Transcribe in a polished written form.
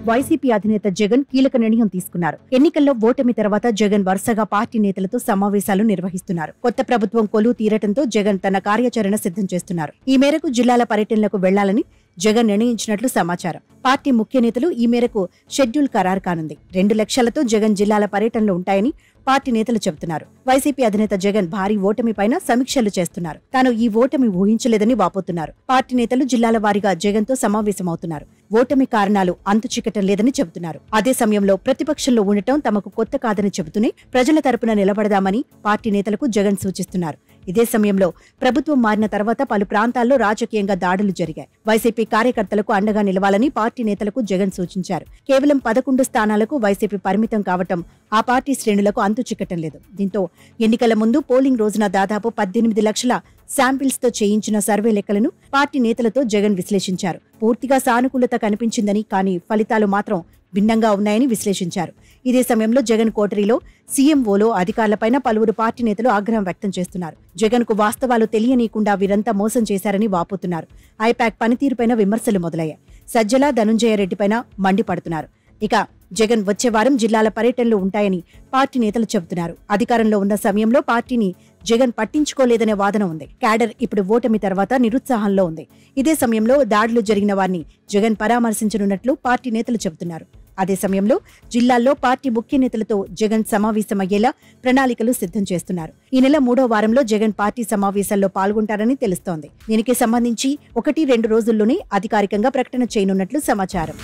YCP అధినేత జగన్ కీలక నిర్ణయం తీసుకున్నారు. ఎన్నికల్లో ఓటమి తర్వాత జగన్ వరుసగా పార్టీ నేతలతో సమావేశాలు నిర్వహిస్తున్నారు. కొత్త ప్రభుత్వం కొలువు తీరటంతో జగన్ తన కార్యాచరణ సిద్ధం చేస్తున్నారు. ఈ మేరకు జిల్లాల పర్యటనలకు వెళ్లాలని జగన్ నిర్ణయించినట్లు సమాచారం. పార్టీ ముఖ్య నేతలు ఈ మేరకు షెడ్యూల్ ఖరారు కానుంది. 2 లక్షలతో జగన్ జిల్లాల పర్యటనలు ఉంటాయని పార్టీ నేతలు చెబుతున్నారు. వైసీపీ అధినేత జగన్ భారీ ఓటమిపైన సమీక్షలు చేస్తున్నారు. తాను ఈ ఓటమి ఊహించలేదని వాపోతున్నారు. పార్టీ నేతలు జిల్లాల వారీగా జగన్ తో సమావేశమవుతున్నారు. ఓటమి కారణాలు అంతుచిక్కటం లేదని చెబుతున్నారు. అదే సమయంలో ప్రతిపక్షంలో ఉండటం తమకు కొత్త కాదని చెబుతూనే ప్రజల తరపున నిలబడదామని పార్టీ నేతలకు జగన్ సూచిస్తున్నారు. ఇదే సమయంలో ప్రభుత్వం మారిన తర్వాత పలు ప్రాంతాల్లో రాజకీయంగా దాడులు జరిగాయి. వైసీపీ కార్యకర్తలకు అండగా నిలవాలని పార్టీ నేతలకు జగన్ సూచించారు. కేవలం 11 స్థానాలకు వైసీపీ పరిమితం కావటం ఆ పార్టీ శ్రేణులకు అంతు చిక్కటం లేదు. దీంతో ఎన్నికల ముందు పోలింగ్ రోజున దాదాపు 18 లక్షల శాంపిల్స్ తో చేయించిన సర్వే లెక్కలను పార్టీ నేతలతో జగన్ విశ్లేషించారు. పూర్తిగా సానుకూలత కనిపించిందని, కానీ ఫలితాలు మాత్రం భిన్నంగా ఉన్నాయని విశ్లేషించారు. ఇదే సమయంలో జగన్ కోటరీలో సీఎంఓలో అధికారులపైన పలువురు పార్టీ నేతలు ఆగ్రహం వ్యక్తం చేస్తున్నారు. జగన్ కు వాస్తవాలు తెలియనీయకుండా వీరంతా మోసం చేశారని వాపోతున్నారు. ఐపాక్ పనితీరుపైన విమర్శలు మొదలయ్యాయి. సజ్జల ధనుంజయ రెడ్డిపైన మండిపడుతున్నారు. ఇక జగన్ వచ్చే వారం జిల్లాల పర్యటనలు ఉంటాయని పార్టీ నేతలు చెబుతున్నారు. అధికారంలో ఉన్న సమయంలో పార్టీని జగన్ పట్టించుకోలేదనే వాదన ఉంది. క్యాడర్ ఇప్పుడు ఓటమి తర్వాత నిరుత్సాహంలో ఉంది. ఇదే సమయంలో దాడులు జరిగిన వారిని జగన్ పరామర్శించనున్నట్లు పార్టీ నేతలు చెబుతున్నారు. అదే సమయంలో జిల్లాల్లో పార్టీ ముఖ్య నేతలతో జగన్ సమావేశమయ్యేలా ప్రణాళికలు సిద్ధం చేస్తున్నారు. ఈ నెల 3వ వారంలో జగన్ పార్టీ సమావేశాల్లో పాల్గొంటారని తెలుస్తోంది. దీనికి సంబంధించి 1-2 రోజుల్లోనే అధికారికంగా ప్రకటన చేయనున్నట్లు సమాచారం.